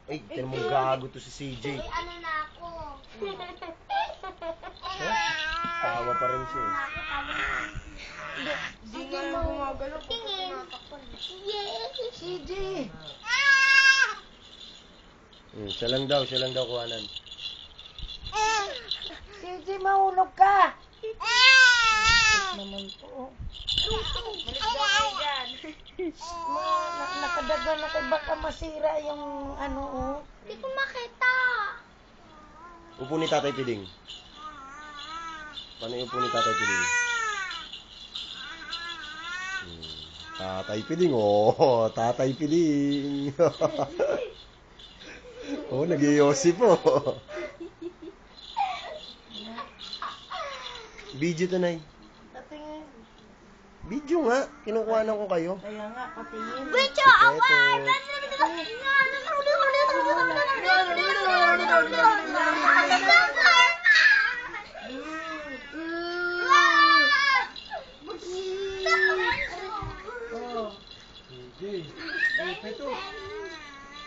Ay, tinan mo gago to si CJ. Ay, ano na ako? Tawa pa rin siya. Hindi nga yung gumagalaw. Tingin. CJ! Siya lang daw kuhanan. CJ, mahulog ka! Naman po. Malis daw kayo dyan. Nakadagan ako, baka masira yung ano, oh. Hindi ko makita. Upo ni Tatay Piding. Paano yung upo ni Tatay Piding? Tatay Piding, oh. Tatay Piding. Oh, nag-iossi po. Video to, Nay. Tatingin. Video nga. Kinukuhanan ko kayo. Kaya nga, patingin. Wait, away!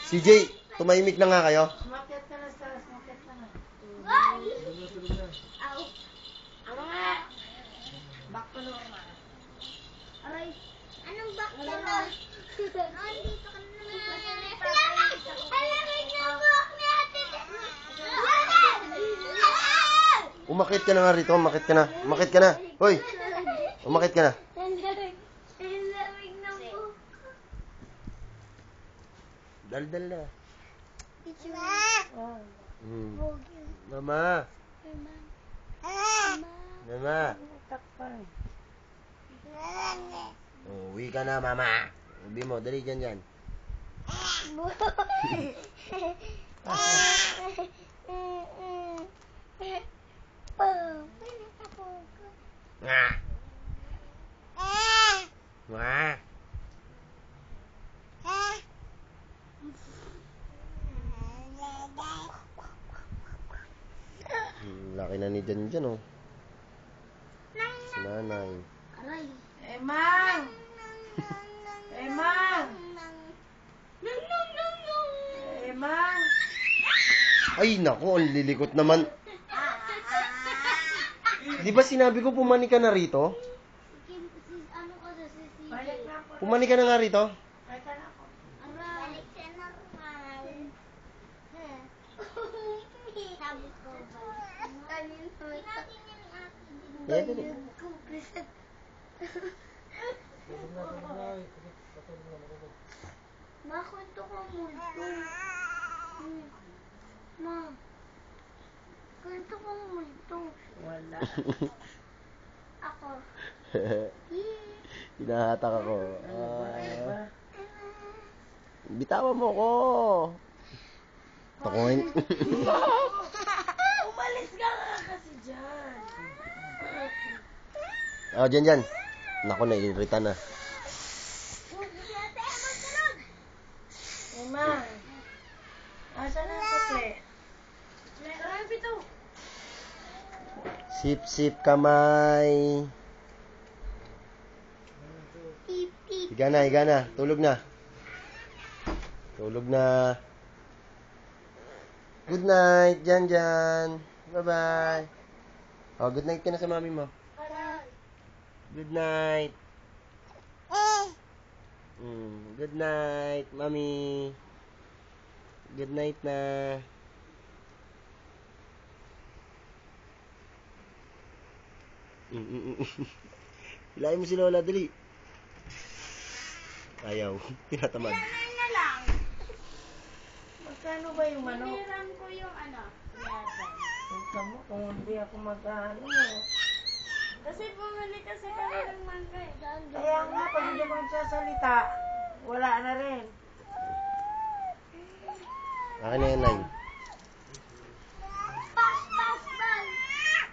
CJ, tumahimik na nga kayo. Sumakyat ka na, Stas. Sumakyat ka na. Back to normal. Aray, anong back to normal? Nandito ka na naman. Alamig na buhok ni ate. Umakit ka na nga rito. Umakit ka na. Umakit ka na. Hoy! Umakit ka na. Alamig na buhok. Daldal na. Oh. Mama. Mama. Takpan. Uwi ka na, Mama. Uwi mo. Dali dyan. Nga. Nga. Laki na ni Jan, oh. Si nanay. Aray. Emang! Emang! Emang! Ay, naku, ang lilikot naman. Di ba sinabi ko pumani ka na rito? Ano ko sa sisi? Balik na ako. Pumani ka na nga rito? Balik na ako. Aray. Balik sa normal. Sabi ko ba? Kanin mo ito. Ayan, dali. Makwento ko multo. Ma. Kwento ko multo. Wala. Ako. Hinahatak ako. Ano ba? Bitawan mo ko. Takoin. Umalis ka nga kasi dyan. Oh, dyan. Naku, naiirita na. Emang! Asan na ang kukle? Aray, bito! Sip kamay. Pipit. Higa na. Tulog na. Good night, Jan. Bye-bye. Oh, good night ka na sa mami mo. Good night. Good night, mami. Good night na. Hilahin mo si Lola, dali. Ayaw. Tinatamad. Na lang. Magkano ba yung manok? Hiniram ko yung ano. Ito mo, kung hindi ako mag-ano. Kasi bumili kasi kami ng mangga eh. Kaya nga, pag hindi mo nagsasalita, wala na rin. Akin na yan, Nay. Pas.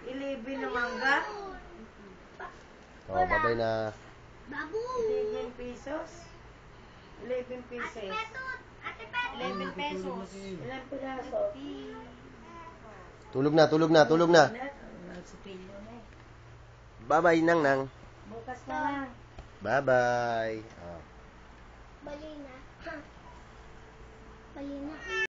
11 na mangga, Oh, babay na. Babu. 11 pesos. 11 pieces. Ate Petot. 11 pesos. Ilang piraso? Tulog na. Nagsipilyo na eh. Bye-bye, Nang. Bukas na lang. Bye-bye. Oh. Bali na. Palina.